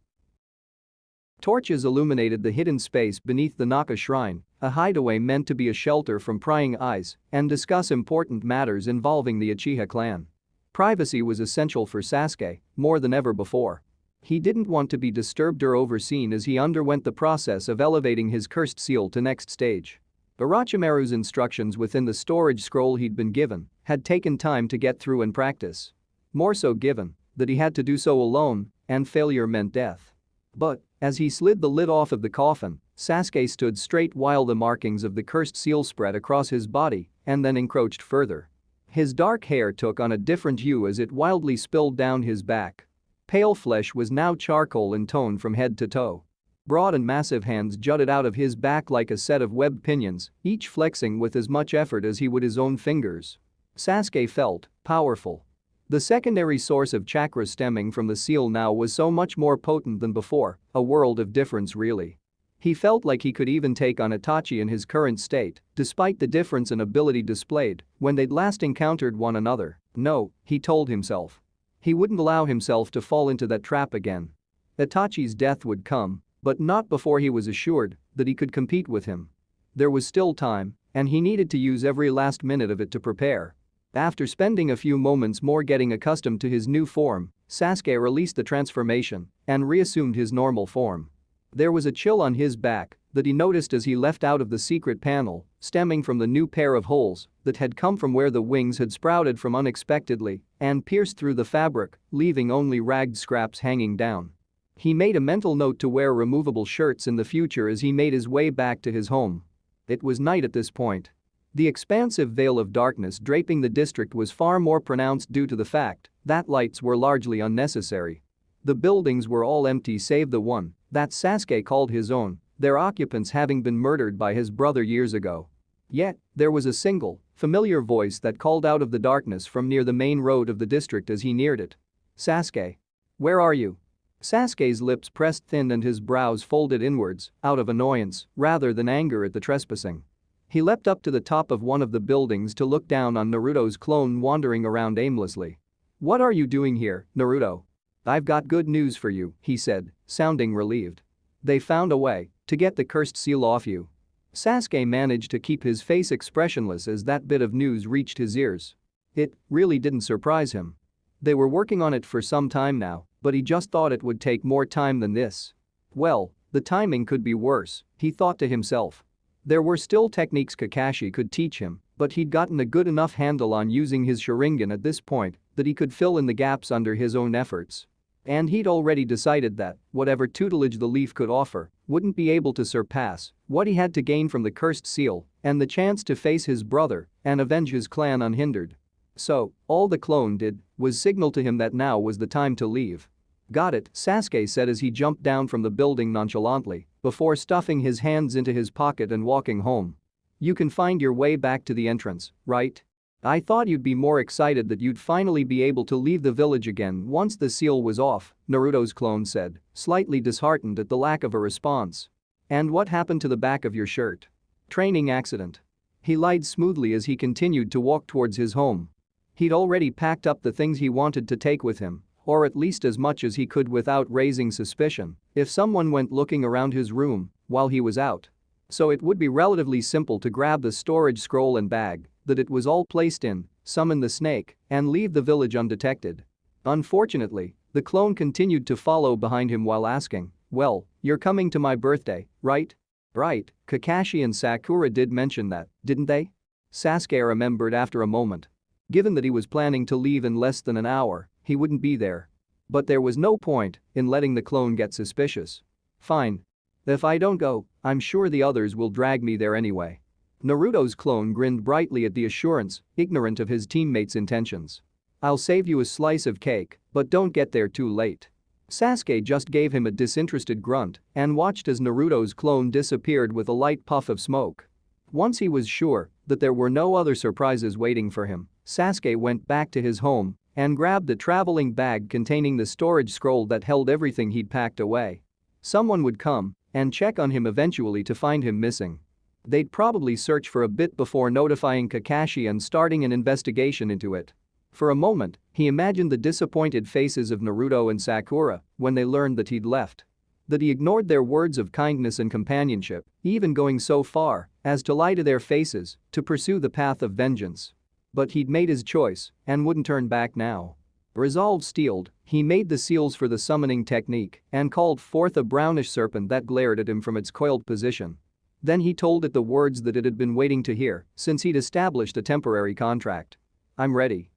Torches illuminated the hidden space beneath the Naka shrine, a hideaway meant to be a shelter from prying eyes and discuss important matters involving the Uchiha clan. Privacy was essential for Sasuke, more than ever before. He didn't want to be disturbed or overseen as he underwent the process of elevating his cursed seal to next stage. Orochimaru's instructions within the storage scroll he'd been given had taken time to get through and practice. More so given that he had to do so alone, and failure meant death. But, as he slid the lid off of the coffin, Sasuke stood straight while the markings of the cursed seal spread across his body and then encroached further. His dark hair took on a different hue as it wildly spilled down his back. Pale flesh was now charcoal in tone from head to toe. Broad and massive hands jutted out of his back like a set of webbed pinions, each flexing with as much effort as he would his own fingers. Sasuke felt powerful. The secondary source of chakra stemming from the seal now was so much more potent than before, a world of difference really. He felt like he could even take on Itachi in his current state, despite the difference in ability displayed when they'd last encountered one another. No, he told himself. He wouldn't allow himself to fall into that trap again. Itachi's death would come, but not before he was assured that he could compete with him. There was still time, and he needed to use every last minute of it to prepare. After spending a few moments more getting accustomed to his new form, Sasuke released the transformation and reassumed his normal form. There was a chill on his back that he noticed as he left out of the secret panel, stemming from the new pair of holes that had come from where the wings had sprouted from unexpectedly and pierced through the fabric, leaving only ragged scraps hanging down. He made a mental note to wear removable shirts in the future as he made his way back to his home. It was night at this point. The expansive veil of darkness draping the district was far more pronounced due to the fact that lights were largely unnecessary. The buildings were all empty save the one that Sasuke called his own, their occupants having been murdered by his brother years ago. Yet, there was a single, familiar voice that called out of the darkness from near the main road of the district as he neared it. "Sasuke? Where are you?" Sasuke's lips pressed thin and his brows folded inwards, out of annoyance rather than anger at the trespassing. He leapt up to the top of one of the buildings to look down on Naruto's clone wandering around aimlessly. "What are you doing here, Naruto? I've got good news for you," he said, sounding relieved. "They found a way to get the cursed seal off you." Sasuke managed to keep his face expressionless as that bit of news reached his ears. It really didn't surprise him. They were working on it for some time now, but he just thought it would take more time than this. Well, the timing could be worse, he thought to himself. There were still techniques Kakashi could teach him, but he'd gotten a good enough handle on using his Sharingan at this point that he could fill in the gaps under his own efforts. And he'd already decided that whatever tutelage the leaf could offer wouldn't be able to surpass what he had to gain from the cursed seal and the chance to face his brother and avenge his clan unhindered. So, all the clone did was signal to him that now was the time to leave. "Got it," Sasuke said as he jumped down from the building nonchalantly before stuffing his hands into his pocket and walking home. "You can find your way back to the entrance, right? I thought you'd be more excited that you'd finally be able to leave the village again once the seal was off," Naruto's clone said, slightly disheartened at the lack of a response. "And what happened to the back of your shirt?" "Training accident." He lied smoothly as he continued to walk towards his home. He'd already packed up the things he wanted to take with him, or at least as much as he could without raising suspicion if someone went looking around his room while he was out. So it would be relatively simple to grab the storage scroll and bag that it was all placed in, summon the snake, and leave the village undetected. Unfortunately, the clone continued to follow behind him while asking, "Well, you're coming to my birthday, right?" "Right, Kakashi and Sakura did mention that, didn't they?" Sasuke remembered after a moment. Given that he was planning to leave in less than an hour, he wouldn't be there. But there was no point in letting the clone get suspicious. "Fine. If I don't go, I'm sure the others will drag me there anyway." Naruto's clone grinned brightly at the assurance, ignorant of his teammates' intentions. "I'll save you a slice of cake, but don't get there too late." Sasuke just gave him a disinterested grunt and watched as Naruto's clone disappeared with a light puff of smoke. Once he was sure that there were no other surprises waiting for him, Sasuke went back to his home and grabbed the traveling bag containing the storage scroll that held everything he'd packed away. Someone would come and check on him eventually to find him missing. They'd probably search for a bit before notifying Kakashi and starting an investigation into it. For a moment, he imagined the disappointed faces of Naruto and Sakura when they learned that he'd left. That he ignored their words of kindness and companionship, even going so far as to lie to their faces to pursue the path of vengeance. But he'd made his choice and wouldn't turn back now. Resolve steeled, he made the seals for the summoning technique and called forth a brownish serpent that glared at him from its coiled position. Then he told it the words that it had been waiting to hear since he'd established a temporary contract. "I'm ready."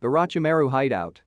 Orochimaru hideout.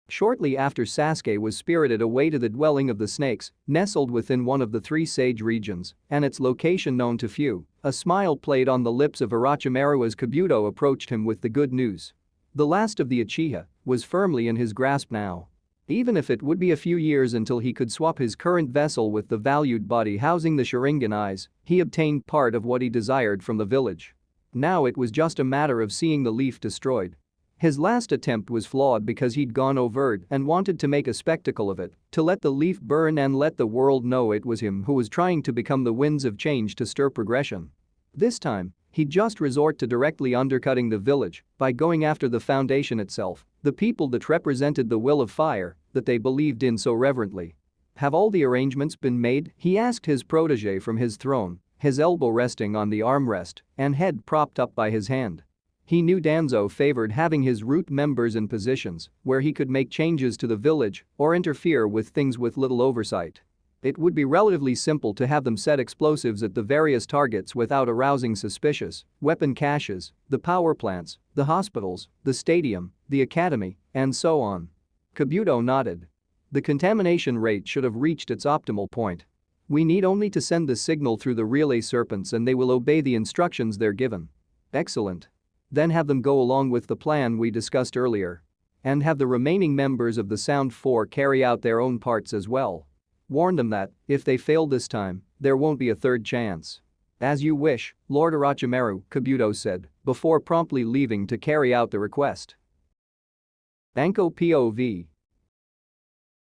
Shortly after Sasuke was spirited away to the dwelling of the snakes, nestled within one of the three sage regions and its location known to few, a smile played on the lips of Orochimaru as Kabuto approached him with the good news. The last of the Uchiha was firmly in his grasp now. Even if it would be a few years until he could swap his current vessel with the valued body housing the Sharingan eyes, he obtained part of what he desired from the village. Now it was just a matter of seeing the leaf destroyed. His last attempt was flawed because he'd gone overt and wanted to make a spectacle of it, to let the leaf burn and let the world know it was him who was trying to become the winds of change to stir progression. This time, he'd just resort to directly undercutting the village by going after the foundation itself, the people that represented the will of fire that they believed in so reverently. "Have all the arrangements been made?" he asked his protege from his throne, his elbow resting on the armrest and head propped up by his hand. He knew Danzo favored having his root members in positions where he could make changes to the village or interfere with things with little oversight. It would be relatively simple to have them set explosives at the various targets without arousing suspicious weapon caches, the power plants, the hospitals, the stadium, the academy, and so on. Kabuto nodded. The contamination rate should have reached its optimal point. We need only to send the signal through the relay serpents and they will obey the instructions they're given. Excellent. Then have them go along with the plan we discussed earlier. And have the remaining members of the Sound 4 carry out their own parts as well. Warn them that, if they fail this time, there won't be a third chance. As you wish, Lord Orochimaru, Kabuto said, before promptly leaving to carry out the request. Anko POV.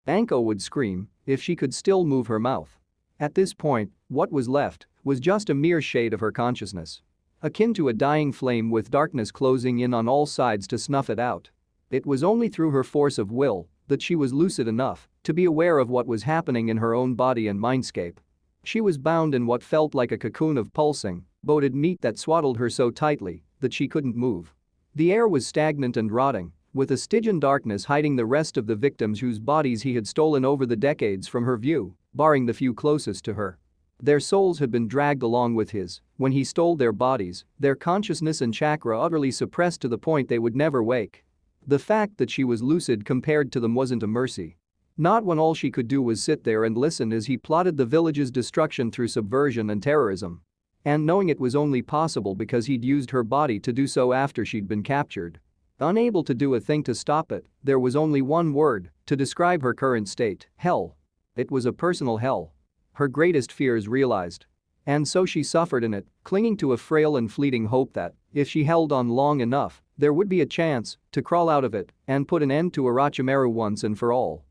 Anko would scream if she could still move her mouth. At this point, what was left was just a mere shade of her consciousness. Akin to a dying flame with darkness closing in on all sides to snuff it out. It was only through her force of will that she was lucid enough to be aware of what was happening in her own body and mindscape. She was bound in what felt like a cocoon of pulsing, bloated meat that swaddled her so tightly that she couldn't move. The air was stagnant and rotting, with a Stygian darkness hiding the rest of the victims whose bodies he had stolen over the decades from her view, barring the few closest to her. Their souls had been dragged along with his when he stole their bodies, their consciousness and chakra utterly suppressed to the point they would never wake. The fact that she was lucid compared to them wasn't a mercy. Not when all she could do was sit there and listen as he plotted the village's destruction through subversion and terrorism. And knowing it was only possible because he'd used her body to do so after she'd been captured. Unable to do a thing to stop it, there was only one word to describe her current state: hell. It was a personal hell. Her greatest fears realized. And so she suffered in it, clinging to a frail and fleeting hope that, if she held on long enough, there would be a chance to crawl out of it and put an end to Orochimaru once and for all.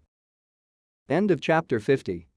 End of chapter 50.